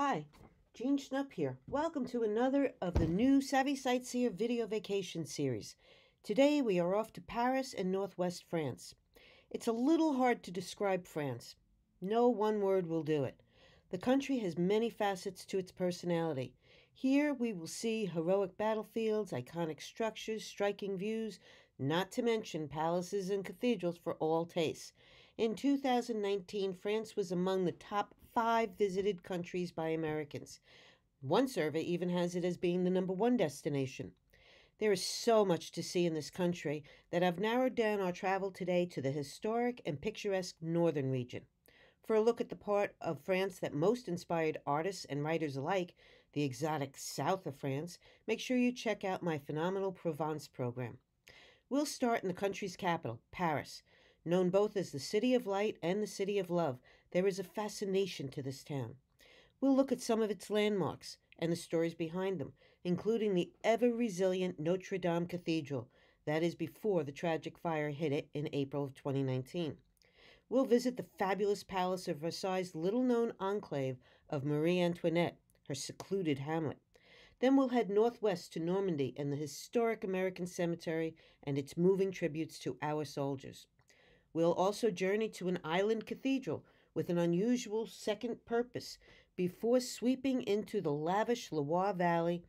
Hi, Jeanne Schnupp here. Welcome to another of the new Savvy Sightseer video vacation series. Today we are off to Paris and northwest France. It's a little hard to describe France. No one word will do it. The country has many facets to its personality. Here we will see heroic battlefields, iconic structures, striking views, not to mention palaces and cathedrals for all tastes. In 2019, France was among the top 5 visited countries by Americans. One survey even has it as being the #1 destination. There is so much to see in this country that I've narrowed down our travel today to the historic and picturesque northern region. For a look at the part of France that most inspired artists and writers alike, the exotic south of France, make sure you check out my phenomenal Provence program. We'll start in the country's capital, Paris. Known both as the City of Light and the City of Love, there is a fascination to this town. We'll look at some of its landmarks and the stories behind them, including the ever-resilient Notre Dame Cathedral, that is before the tragic fire hit it in April of 2019. We'll visit the fabulous Palace of Versailles' little-known enclave of Marie Antoinette, her secluded hamlet. Then we'll head northwest to Normandy and the historic American cemetery and its moving tributes to our soldiers. We'll also journey to an island cathedral with an unusual second purpose before sweeping into the lavish Loire Valley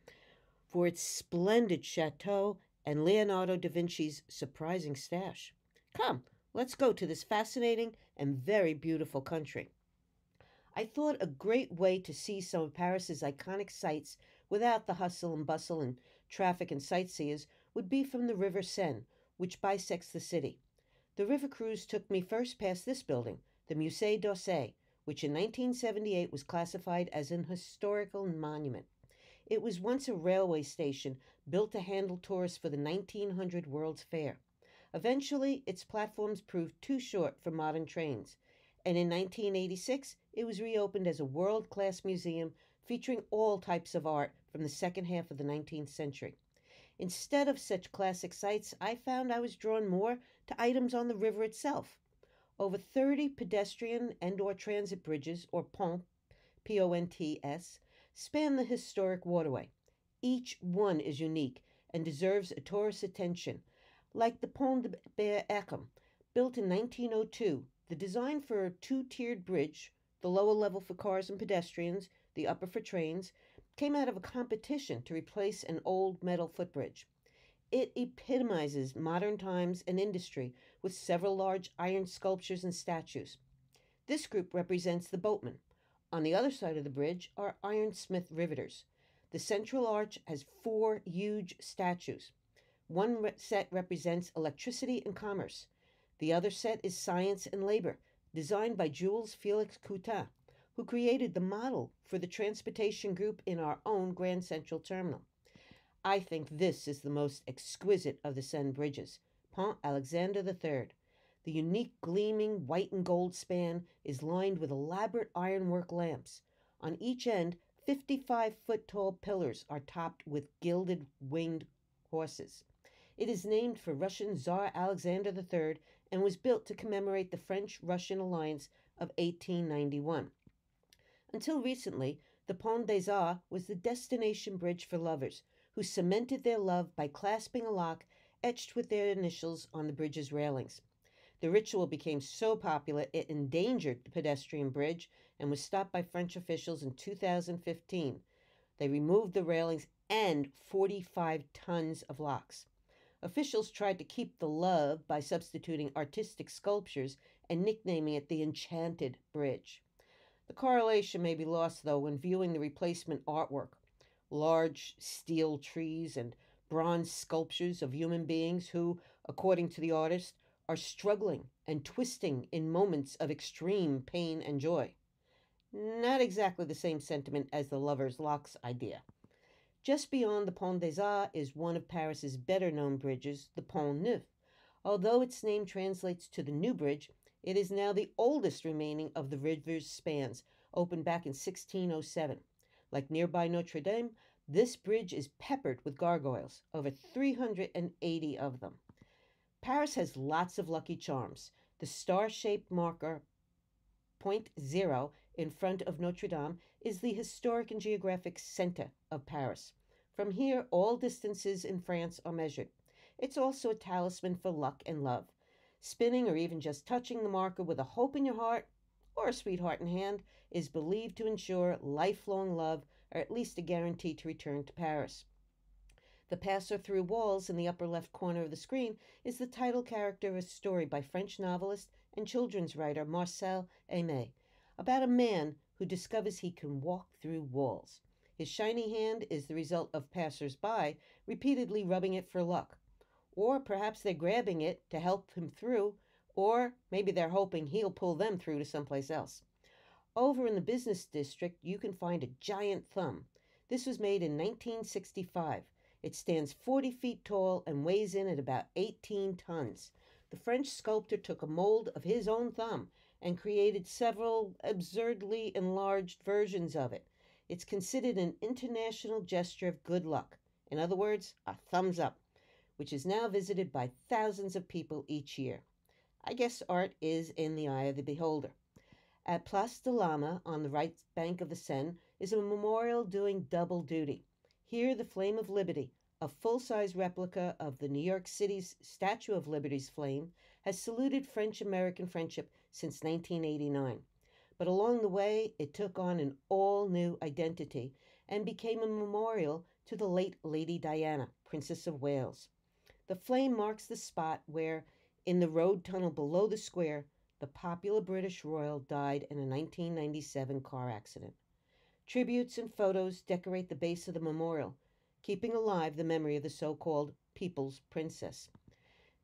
for its splendid chateaux and Leonardo da Vinci's surprising stash. Come, let's go to this fascinating and very beautiful country. I thought a great way to see some of Paris's iconic sights without the hustle and bustle and traffic and sightseers would be from the River Seine, which bisects the city. The river cruise took me first past this building, the Musée d'Orsay, which in 1978 was classified as an historical monument. It was once a railway station built to handle tourists for the 1900 World's Fair. Eventually, its platforms proved too short for modern trains, and in 1986, it was reopened as a world-class museum featuring all types of art from the second half of the 19th century. Instead of such classic sights, I found I was drawn more to items on the river itself. Over 30 pedestrian and/or transit bridges, or ponts, P-O-N-T-S, span the historic waterway. Each one is unique and deserves a tourist's attention, like the Pont de Berre, built in 1902. The design for a two-tiered bridge, the lower level for cars and pedestrians, the upper for trains, came out of a competition to replace an old metal footbridge. It epitomizes modern times and industry with several large iron sculptures and statues. This group represents the boatmen. On the other side of the bridge are ironsmith riveters. The central arch has 4 huge statues. One set represents electricity and commerce. The other set is science and labor, designed by Jules Felix Coutin, who created the model for the transportation group in our own Grand Central Terminal. I think this is the most exquisite of the Seine bridges, Pont Alexander III. The unique gleaming white and gold span is lined with elaborate ironwork lamps. On each end, 55-foot-tall pillars are topped with gilded winged horses. It is named for Russian Tsar Alexander III and was built to commemorate the French-Russian alliance of 1891. Until recently, the Pont des Arts was the destination bridge for lovers, who cemented their love by clasping a lock etched with their initials on the bridge's railings. The ritual became so popular it endangered the pedestrian bridge and was stopped by French officials in 2015. They removed the railings and 45 tons of locks. Officials tried to keep the love by substituting artistic sculptures and nicknaming it the Enchanted Bridge. The correlation may be lost, though, when viewing the replacement artwork. Large steel trees and bronze sculptures of human beings who, according to the artist, are struggling and twisting in moments of extreme pain and joy. Not exactly the same sentiment as the lover's locks idea. Just beyond the Pont des Arts is one of Paris's better-known bridges, the Pont Neuf. Although its name translates to the New Bridge, it is now the oldest remaining of the river's spans, opened back in 1607. Like nearby Notre Dame, this bridge is peppered with gargoyles, over 380 of them. Paris has lots of lucky charms. The star-shaped marker Point Zero in front of Notre Dame, is the historic and geographic center of Paris. From here, all distances in France are measured. It's also a talisman for luck and love. Spinning or even just touching the marker with a hope in your heart or a sweetheart in hand is believed to ensure lifelong love or at least a guarantee to return to Paris. The passer through walls in the upper left corner of the screen is the title character of a story by French novelist and children's writer Marcel Aimé about a man who discovers he can walk through walls. His shiny hand is the result of passers-by repeatedly rubbing it for luck. Or perhaps they're grabbing it to help him through, or maybe they're hoping he'll pull them through to someplace else. Over in the business district, you can find a giant thumb. This was made in 1965. It stands 40 feet tall and weighs in at about 18 tons. The French sculptor took a mold of his own thumb and created several absurdly enlarged versions of it. It's considered an international gesture of good luck. In other words, a thumbs up, which is now visited by thousands of people each year. I guess art is in the eye of the beholder. At Place de l'Ama, on the right bank of the Seine, is a memorial doing double duty. Here, the Flame of Liberty, a full-size replica of the New York City's Statue of Liberty's flame, has saluted French-American friendship since 1989. But along the way, it took on an all-new identity and became a memorial to the late Lady Diana, Princess of Wales. The flame marks the spot where, in the road tunnel below the square, the popular British royal died in a 1997 car accident. Tributes and photos decorate the base of the memorial, keeping alive the memory of the so-called People's Princess.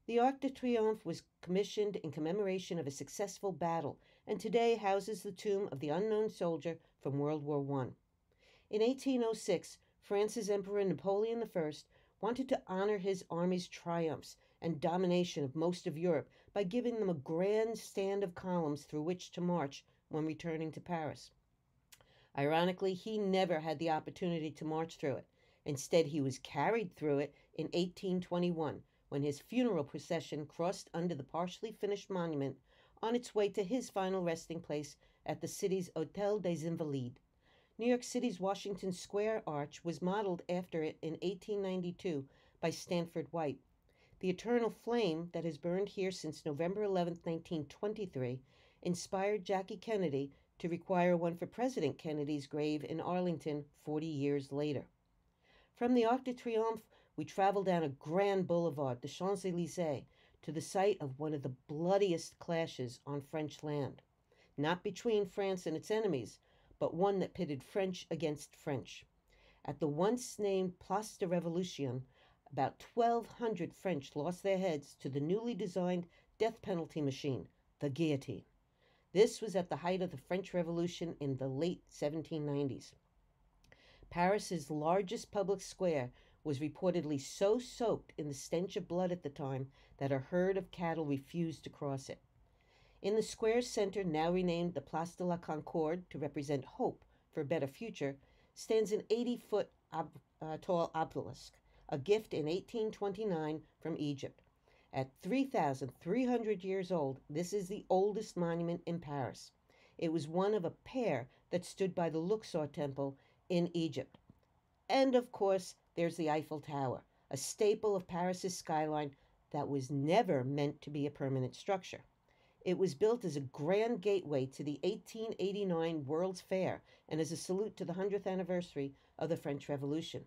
The Arc de Triomphe was commissioned in commemoration of a successful battle and today houses the tomb of the unknown soldier from World War I. In 1806, France's Emperor Napoleon I wanted to honor his army's triumphs and domination of most of Europe by giving them a grand stand of columns through which to march when returning to Paris. Ironically, he never had the opportunity to march through it. Instead, he was carried through it in 1821 when his funeral procession crossed under the partially finished monument on its way to his final resting place at the city's Hôtel des Invalides. New York City's Washington Square Arch was modeled after it in 1892 by Stanford White. The eternal flame that has burned here since November 11, 1923, inspired Jackie Kennedy to require one for President Kennedy's grave in Arlington 40 years later. From the Arc de Triomphe, we travel down a grand boulevard, the Champs-Élysées, to the site of one of the bloodiest clashes on French land. Not between France and its enemies, but one that pitted French against French. At the once named Place de Révolution, about 1,200 French lost their heads to the newly designed death penalty machine, the guillotine. This was at the height of the French Revolution in the late 1790s. Paris's largest public square was reportedly so soaked in the stench of blood at the time that a herd of cattle refused to cross it. In the square's center, now renamed the Place de la Concorde to represent hope for a better future, stands an 80-foot tall obelisk, a gift in 1829 from Egypt. At 3,300 years old, this is the oldest monument in Paris. It was one of a pair that stood by the Luxor Temple in Egypt. And of course, there's the Eiffel Tower, a staple of Paris's skyline that was never meant to be a permanent structure. It was built as a grand gateway to the 1889 World's Fair and as a salute to the 100th anniversary of the French Revolution.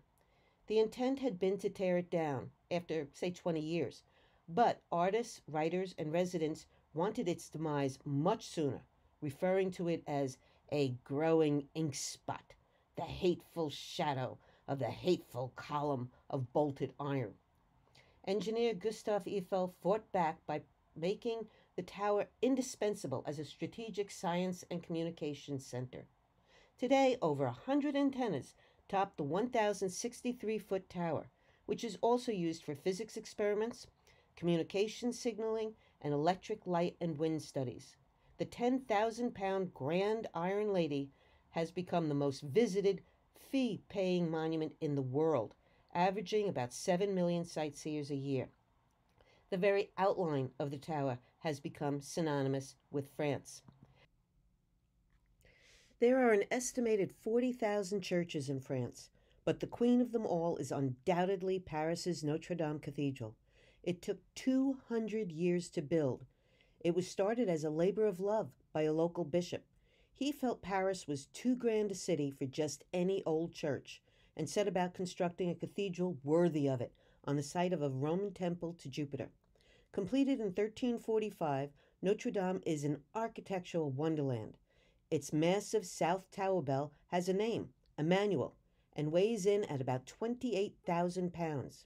The intent had been to tear it down after, say, 20 years, but artists, writers, and residents wanted its demise much sooner, referring to it as a growing ink spot, the hateful shadow of the hateful column of bolted iron. Engineer Gustave Eiffel fought back by making the tower indispensable as a strategic science and communications center. Today, over 100 antennas top the 1,063-foot tower, which is also used for physics experiments, communication signaling, and electric light and wind studies. The 10,000-pound Grand Iron Lady has become the most visited, fee-paying monument in the world, averaging about 7 million sightseers a year. The very outline of the tower has become synonymous with France. There are an estimated 40,000 churches in France, but the queen of them all is undoubtedly Paris's Notre Dame Cathedral. It took 200 years to build. It was started as a labor of love by a local bishop. He felt Paris was too grand a city for just any old church and set about constructing a cathedral worthy of it on the site of a Roman temple to Jupiter. Completed in 1345, Notre Dame is an architectural wonderland. Its massive south tower bell has a name, Emmanuel, and weighs in at about 28,000 pounds.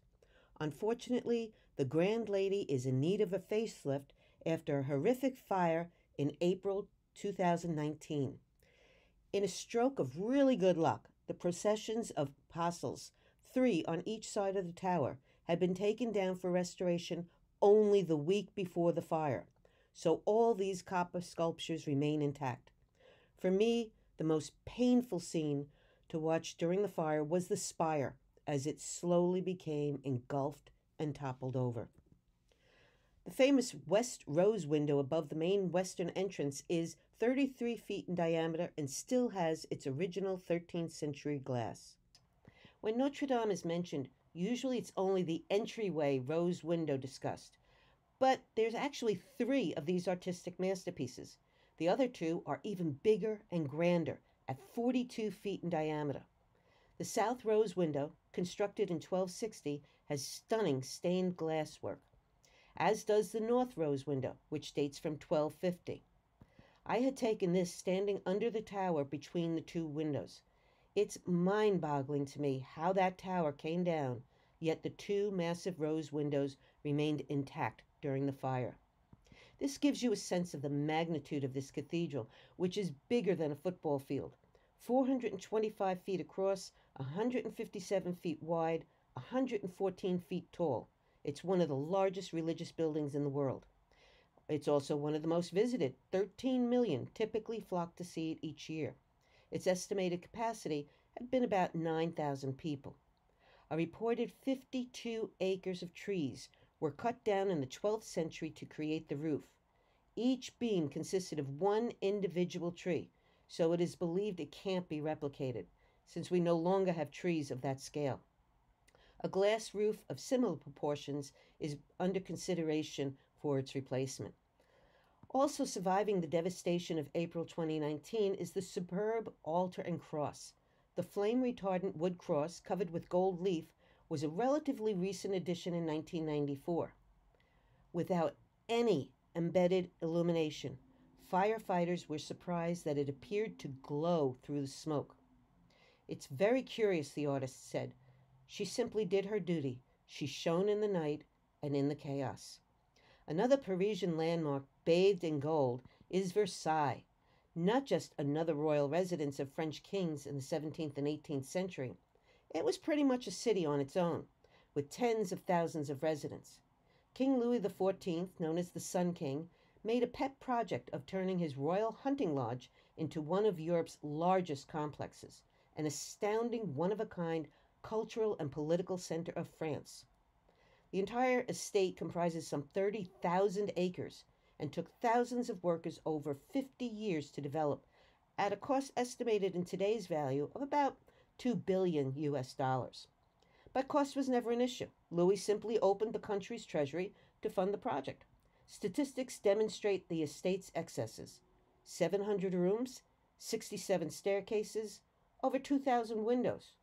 Unfortunately, the Grand Lady is in need of a facelift after a horrific fire in April 2019. In a stroke of really good luck, the processions of apostles, 3 on each side of the tower, had been taken down for restoration only the week before the fire, so all these copper sculptures remain intact. For me, the most painful scene to watch during the fire was the spire as it slowly became engulfed and toppled over. The famous West Rose window above the main western entrance is 33 feet in diameter and still has its original 13th century glass. When Notre Dame is mentioned, usually it's only the entryway rose window discussed. But there's actually 3 of these artistic masterpieces. The other 2 are even bigger and grander, at 42 feet in diameter. The South Rose window, constructed in 1260, has stunning stained glass work, as does the North Rose window, which dates from 1250. I had taken this standing under the tower between the 2 windows. It's mind-boggling to me how that tower came down, yet the 2 massive rose windows remained intact during the fire. This gives you a sense of the magnitude of this cathedral, which is bigger than a football field. 425 feet across, 157 feet wide, 114 feet tall. It's one of the largest religious buildings in the world. It's also one of the most visited. 13 million typically flock to see it each year. Its estimated capacity had been about 9,000 people. A reported 52 acres of trees were cut down in the 12th century to create the roof. Each beam consisted of one individual tree, so it is believed it can't be replicated, since we no longer have trees of that scale. A glass roof of similar proportions is under consideration for its replacement. Also surviving the devastation of April 2019 is the superb altar and cross. The flame-retardant wood cross covered with gold leaf was a relatively recent addition in 1994. Without any embedded illumination, firefighters were surprised that it appeared to glow through the smoke. "It's very curious," the artist said. "She simply did her duty. She shone in the night and in the chaos." Another Parisian landmark bathed in gold is Versailles, not just another royal residence of French kings in the 17th and 18th century. It was pretty much a city on its own, with tens of thousands of residents. King Louis XIV, known as the Sun King, made a pet project of turning his royal hunting lodge into one of Europe's largest complexes, an astounding one-of-a-kind cultural and political center of France. The entire estate comprises some 30,000 acres and took thousands of workers over 50 years to develop, at a cost estimated in today's value of about $2 billion US. But cost was never an issue. Louis simply opened the country's treasury to fund the project. Statistics demonstrate the estate's excesses: 700 rooms, 67 staircases, over 2,000 windows.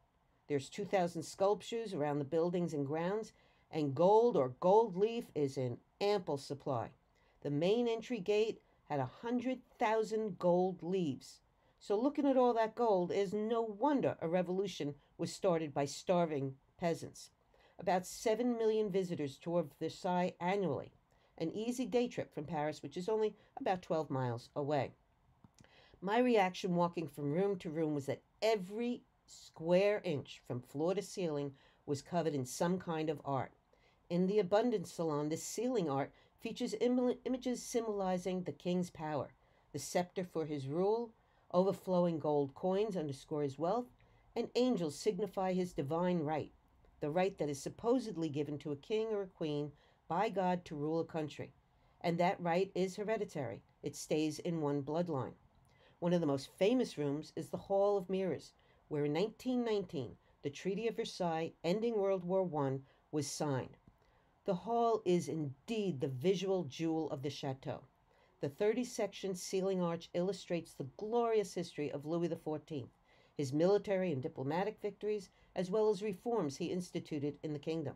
There's 2,000 sculptures around the buildings and grounds, and gold or gold leaf is in ample supply. The main entry gate had 100,000 gold leaves. So looking at all that gold, is no wonder a revolution was started by starving peasants. About 7 million visitors tour Versailles annually, an easy day trip from Paris, which is only about 12 miles away. My reaction walking from room to room was that every square inch from floor to ceiling was covered in some kind of art. In the Abundance Salon, this ceiling art features images symbolizing the king's power, the scepter for his rule, overflowing gold coins underscore his wealth, and angels signify his divine right, the right that is supposedly given to a king or a queen by God to rule a country. And that right is hereditary. It stays in one bloodline. One of the most famous rooms is the Hall of Mirrors, where in 1919 the Treaty of Versailles, ending World War I, was signed. The hall is indeed the visual jewel of the chateau. The 30-section ceiling arch illustrates the glorious history of Louis XIV, his military and diplomatic victories, as well as reforms he instituted in the kingdom.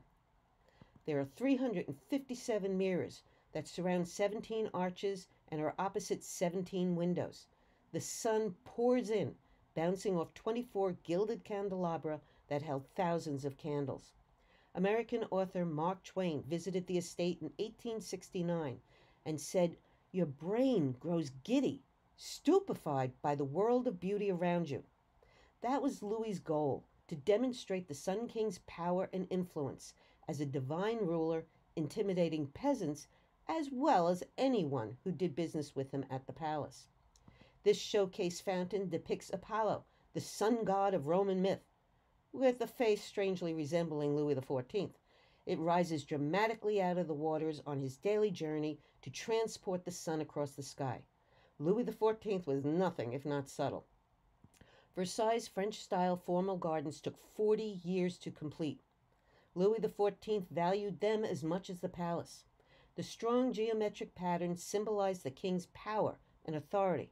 There are 357 mirrors that surround 17 arches and are opposite 17 windows. The sun pours in, bouncing off 24 gilded candelabra that held thousands of candles. American author Mark Twain visited the estate in 1869 and said, "Your brain grows giddy, stupefied by the world of beauty around you." That was Louis's goal, to demonstrate the Sun King's power and influence as a divine ruler, intimidating peasants as well as anyone who did business with him at the palace. This showcase fountain depicts Apollo, the sun god of Roman myth, with a face strangely resembling Louis XIV. It rises dramatically out of the waters on his daily journey to transport the sun across the sky. Louis XIV was nothing if not subtle. Versailles' French-style formal gardens took 40 years to complete. Louis XIV valued them as much as the palace. The strong geometric patterns symbolize the king's power and authority,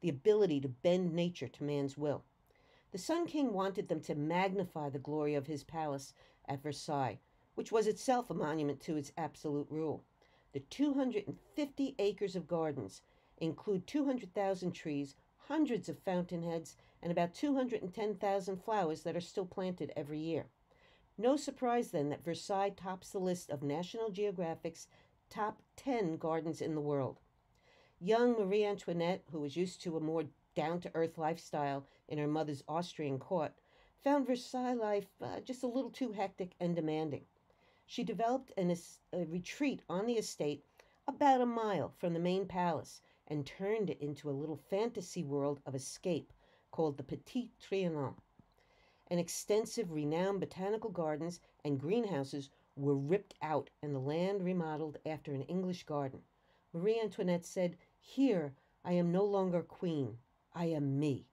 the ability to bend nature to man's will. The Sun King wanted them to magnify the glory of his palace at Versailles, which was itself a monument to his absolute rule. The 250 acres of gardens include 200,000 trees, hundreds of fountainheads, and about 210,000 flowers that are still planted every year. No surprise, then, that Versailles tops the list of National Geographic's top 10 gardens in the world. Young Marie Antoinette, who was used to a more down-to-earth lifestyle in her mother's Austrian court, found Versailles life just a little too hectic and demanding. She developed a retreat on the estate about a mile from the main palace and turned it into a little fantasy world of escape called the Petit Trianon. An extensive, renowned botanical gardens and greenhouses were ripped out and the land remodeled after an English garden. Marie Antoinette said, "Here I am no longer queen, I am me."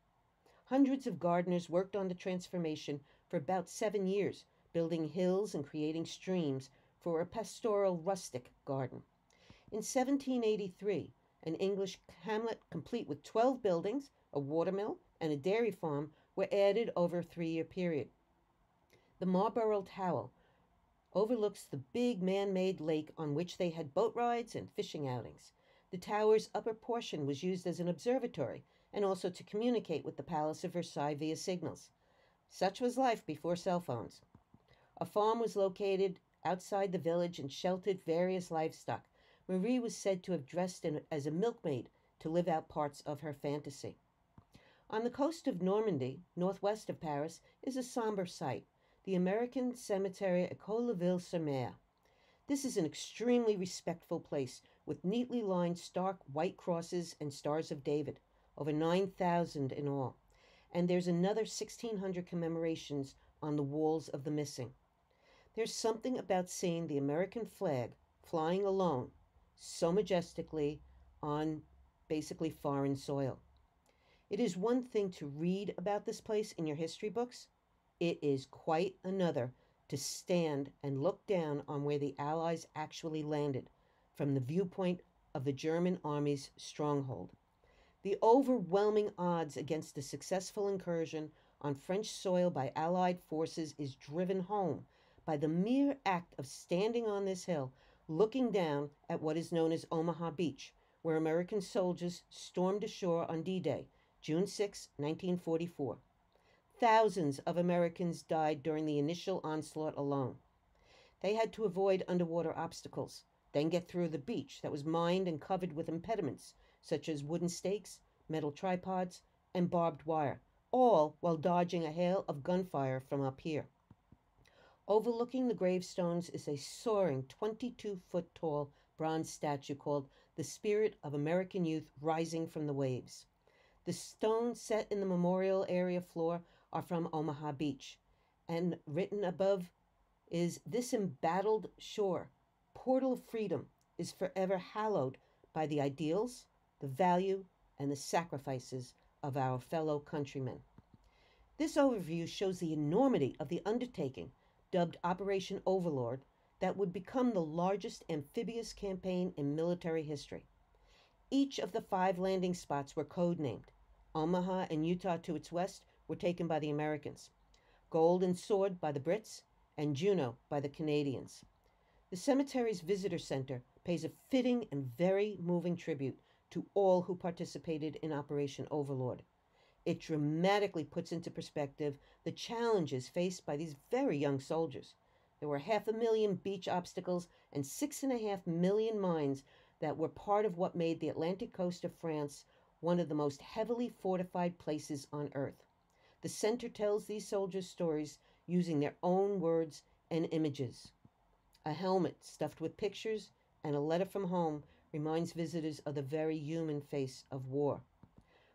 Hundreds of gardeners worked on the transformation for about 7 years, building hills and creating streams for a pastoral rustic garden. In 1783, an English hamlet complete with 12 buildings, a watermill, and a dairy farm were added over a 3-year period. The Marlborough Tower overlooks the big man-made lake on which they had boat rides and fishing outings. The tower's upper portion was used as an observatory and also to communicate with the Palace of Versailles via signals. Such was life before cell phones. A farm was located outside the village and sheltered various livestock. Marie was said to have dressed as a milkmaid to live out parts of her fantasy. On the coast of Normandy, northwest of Paris, is a somber site, the American cemetery at Colleville-sur-Mer. This is an extremely respectful place with neatly lined stark white crosses and stars of David, over 9,000 in all. And there's another 1,600 commemorations on the walls of the missing. There's something about seeing the American flag flying alone so majestically on basically foreign soil. It is one thing to read about this place in your history books. It is quite another to stand and look down on where the Allies actually landed from the viewpoint of the German army's stronghold. The overwhelming odds against a successful incursion on French soil by Allied forces is driven home by the mere act of standing on this hill, looking down at what is known as Omaha Beach, where American soldiers stormed ashore on D-Day, June 6, 1944. Thousands of Americans died during the initial onslaught alone. They had to avoid underwater obstacles, then get through the beach that was mined and covered with impediments, such as wooden stakes, metal tripods, and barbed wire, all while dodging a hail of gunfire from up here. Overlooking the gravestones is a soaring 22-foot-tall bronze statue called the Spirit of American Youth Rising from the Waves. The stones set in the memorial area floor are from Omaha Beach, and written above is, "This embattled shore, portal of freedom, is forever hallowed by the ideals, the value, and the sacrifices of our fellow countrymen. This overview shows the enormity of the undertaking, dubbed Operation Overlord, that would become the largest amphibious campaign in military history. Each of the 5 landing spots were codenamed. Omaha and Utah to its west were taken by the Americans, Gold and Sword by the Brits, and Juneau by the Canadians. The cemetery's visitor center pays a fitting and very moving tribute to all who participated in Operation Overlord. It dramatically puts into perspective the challenges faced by these very young soldiers. There were 500,000 beach obstacles and 6.5 million mines that were part of what made the Atlantic coast of France one of the most heavily fortified places on Earth. The center tells these soldiers' stories using their own words and images. A helmet stuffed with pictures and a letter from home reminds visitors of the very human face of war.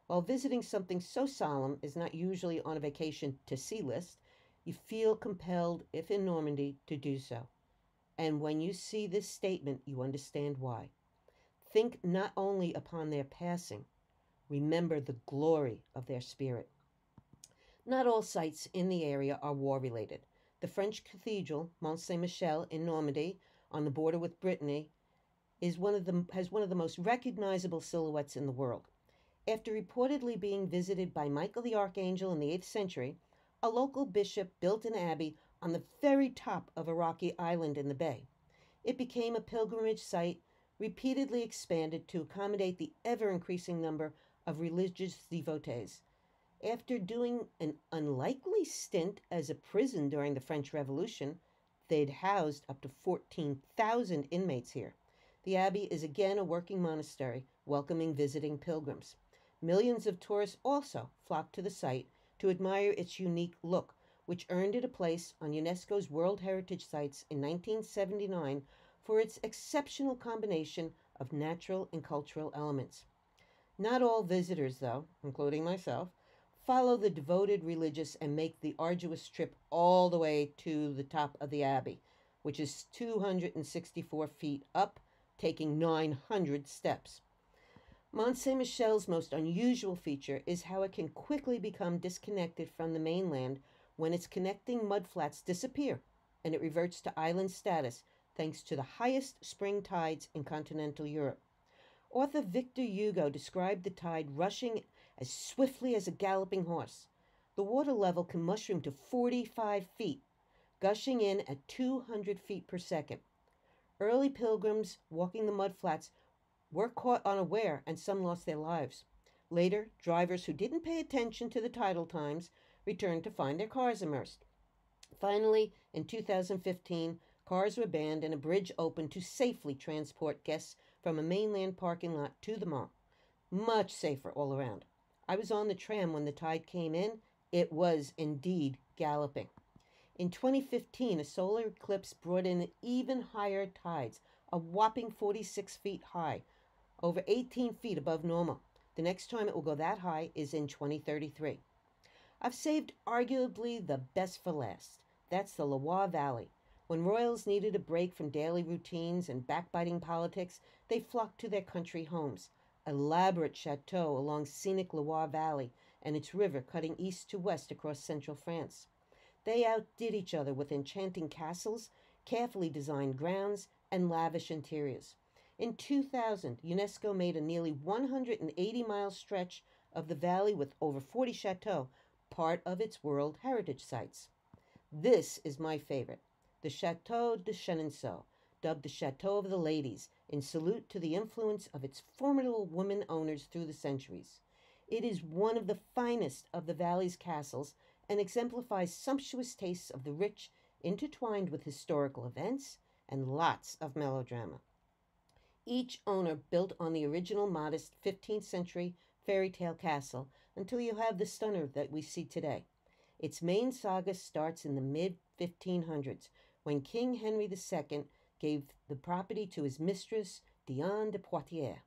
While visiting something so solemn is not usually on a vacation to see list, you feel compelled, if in Normandy, to do so. And when you see this statement, you understand why. Think not only upon their passing, remember the glory of their spirit. Not all sites in the area are war-related. The French cathedral, Mont Saint-Michel in Normandy, on the border with Brittany, has one of the most recognizable silhouettes in the world. After reportedly being visited by Michael the Archangel in the 8th century, a local bishop built an abbey on the very top of a rocky island in the bay. It became a pilgrimage site, repeatedly expanded to accommodate the ever-increasing number of religious devotees. After doing an unlikely stint as a prison during the French Revolution, they'd housed up to 14,000 inmates here. The abbey is again a working monastery, welcoming visiting pilgrims. Millions of tourists also flock to the site to admire its unique look, which earned it a place on UNESCO's World Heritage Sites in 1979 for its exceptional combination of natural and cultural elements. Not all visitors, though, including myself, follow the devoted religious and make the arduous trip all the way to the top of the abbey, which is 264 feet up, taking 900 steps. Mont Saint-Michel's most unusual feature is how it can quickly become disconnected from the mainland when its connecting mudflats disappear and it reverts to island status thanks to the highest spring tides in continental Europe. Author Victor Hugo described the tide rushing as swiftly as a galloping horse. The water level can mushroom to 45 feet, gushing in at 200 feet per second. Early pilgrims walking the mudflats were caught unaware and some lost their lives. Later, drivers who didn't pay attention to the tidal times returned to find their cars immersed. Finally, in 2015, cars were banned and a bridge opened to safely transport guests from a mainland parking lot to the mall. Much safer all around. I was on the tram when the tide came in. It was indeed galloping. In 2015, a solar eclipse brought in even higher tides, a whopping 46 feet high, over 18 feet above normal. The next time it will go that high is in 2033. I've saved arguably the best for last. That's the Loire Valley. When royals needed a break from daily routines and backbiting politics, they flocked to their country homes. Elaborate chateaux along scenic Loire Valley and its river cutting east to west across central France. They outdid each other with enchanting castles, carefully designed grounds, and lavish interiors. In 2000, UNESCO made a nearly 180-mile stretch of the valley with over 40 chateaux, part of its World Heritage Sites. This is my favorite, the Chateau de Chenonceau, dubbed the Chateau of the Ladies, in salute to the influence of its formidable women owners through the centuries. It is one of the finest of the valley's castles and exemplifies sumptuous tastes of the rich, intertwined with historical events and lots of melodrama. Each owner built on the original modest 15th century fairy tale castle until you have the stunner that we see today. Its main saga starts in the mid-1500s when King Henry II gave the property to his mistress, Diane de Poitiers.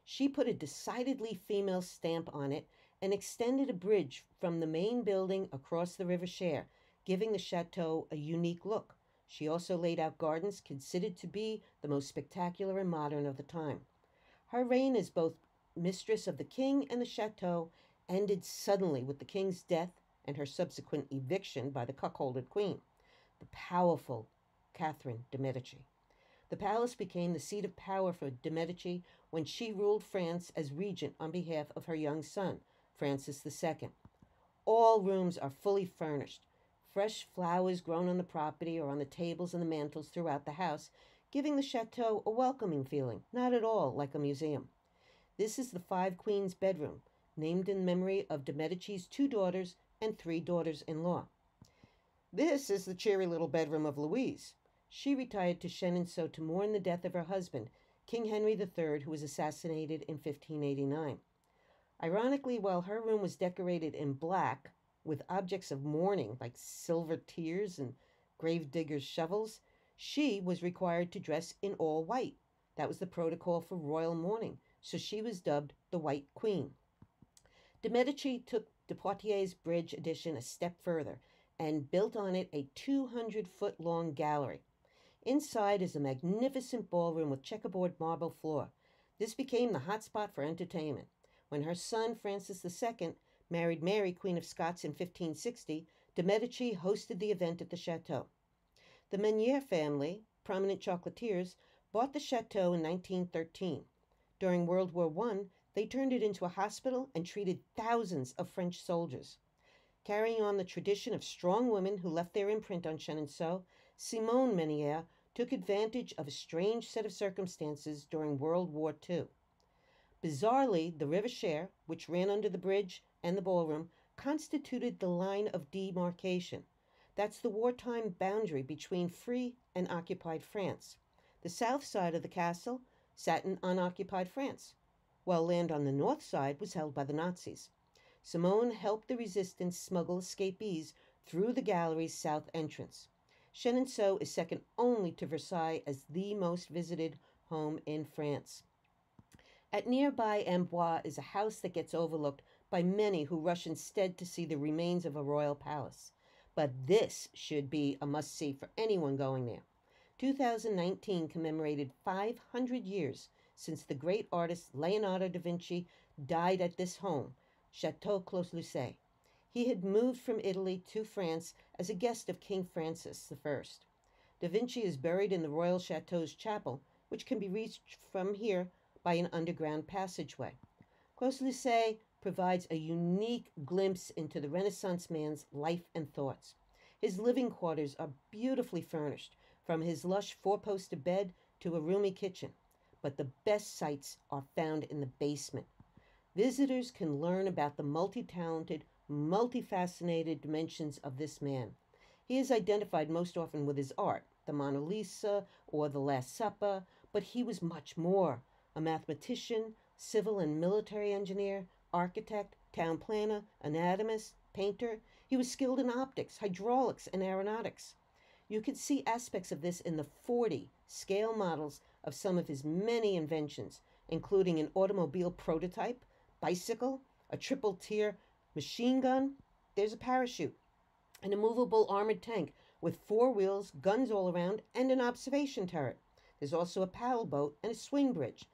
She put a decidedly female stamp on it and extended a bridge from the main building across the River Cher, giving the chateau a unique look. She also laid out gardens considered to be the most spectacular and modern of the time. Her reign as both mistress of the king and the chateau ended suddenly with the king's death and her subsequent eviction by the cuckolded queen, the powerful Catherine de' Medici. The palace became the seat of power for de' Medici when she ruled France as regent on behalf of her young son, Francis II. All rooms are fully furnished. Fresh flowers grown on the property or on the tables and the mantels throughout the house, giving the chateau a welcoming feeling, not at all like a museum. This is the Five Queens bedroom, named in memory of de' Medici's 2 daughters and 3 daughters-in-law. This is the cheery little bedroom of Louise. She retired to Chenonceaux to mourn the death of her husband, King Henry III, who was assassinated in 1589. Ironically, while her room was decorated in black, with objects of mourning like silver tears and gravediggers' shovels, she was required to dress in all white. That was the protocol for royal mourning, so she was dubbed the White Queen. De' Medici took de Poitiers Bridge addition a step further and built on it a 200-foot-long gallery. Inside is a magnificent ballroom with checkerboard marble floor. This became the hotspot for entertainment. When her son, Francis II, married Mary, Queen of Scots in 1560, de' Medici hosted the event at the chateau. The Menier family, prominent chocolatiers, bought the chateau in 1913. During World War I, they turned it into a hospital and treated thousands of French soldiers. Carrying on the tradition of strong women who left their imprint on Chenonceaux, Simone Menier took advantage of a strange set of circumstances during World War II. Bizarrely, the River Cher, which ran under the bridge and the ballroom, constituted the line of demarcation. That's the wartime boundary between free and occupied France. The south side of the castle sat in unoccupied France, while land on the north side was held by the Nazis. Simone helped the resistance smuggle escapees through the gallery's south entrance. Chenonceaux is second only to Versailles as the most visited home in France. At nearby Amboise is a house that gets overlooked by many who rush instead to see the remains of a royal palace. But this should be a must-see for anyone going there. 2019 commemorated 500 years since the great artist Leonardo da Vinci died at this home, Chateau Clos-Lucé. He had moved from Italy to France as a guest of King Francis I. Da Vinci is buried in the Royal Chateau's chapel, which can be reached from here by an underground passageway. Clos-Lucé provides a unique glimpse into the Renaissance man's life and thoughts. His living quarters are beautifully furnished, from his lush 4-poster bed to a roomy kitchen. But the best sights are found in the basement. Visitors can learn about the multi-talented, multifaceted dimensions of this man. He is identified most often with his art, the Mona Lisa or the Last Supper, but he was much more: a mathematician, civil and military engineer, architect, town planner, anatomist, painter. He was skilled in optics, hydraulics, and aeronautics. You can see aspects of this in the 40 scale models of some of his many inventions, including an automobile prototype, bicycle, a triple-tier machine gun. There's a parachute, an immovable armored tank with 4 wheels, guns all around, and an observation turret. There's also a paddle boat and a swing bridge.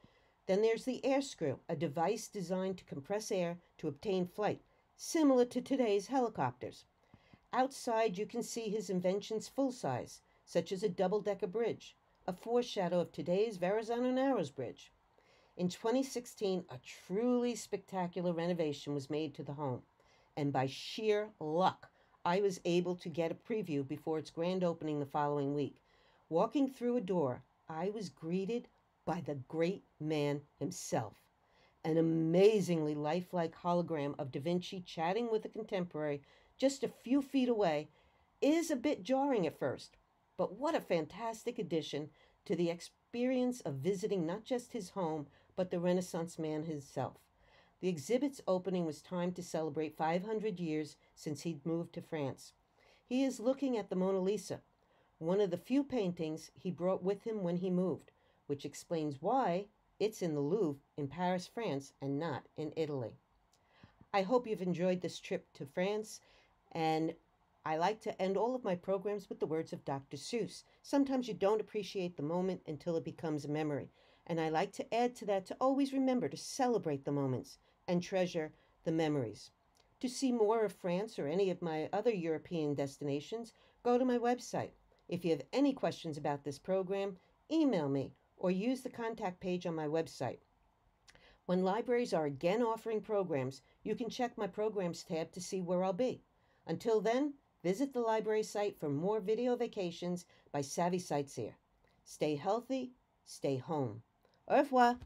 Then there's the air screw, a device designed to compress air to obtain flight, similar to today's helicopters. Outside, you can see his inventions full size, such as a double-decker bridge, a foreshadow of today's Verrazano Narrows Bridge. In 2016, a truly spectacular renovation was made to the home, and by sheer luck, I was able to get a preview before its grand opening the following week. Walking through a door, I was greeted by the great man himself. An amazingly lifelike hologram of Da Vinci chatting with a contemporary just a few feet away is a bit jarring at first, but what a fantastic addition to the experience of visiting not just his home, but the Renaissance man himself. The exhibit's opening was timed to celebrate 500 years since he'd moved to France. He is looking at the Mona Lisa, one of the few paintings he brought with him when he moved, which explains why it's in the Louvre in Paris, France, and not in Italy. I hope you've enjoyed this trip to France, and I like to end all of my programs with the words of Dr. Seuss. Sometimes you don't appreciate the moment until it becomes a memory, and I like to add to that to always remember to celebrate the moments and treasure the memories. To see more of France or any of my other European destinations, go to my website. If you have any questions about this program, email me or use the contact page on my website. When libraries are again offering programs, you can check my programs tab to see where I'll be. Until then, visit the library site for more video vacations by Savvy Sightseer. Stay healthy, stay home. Au revoir.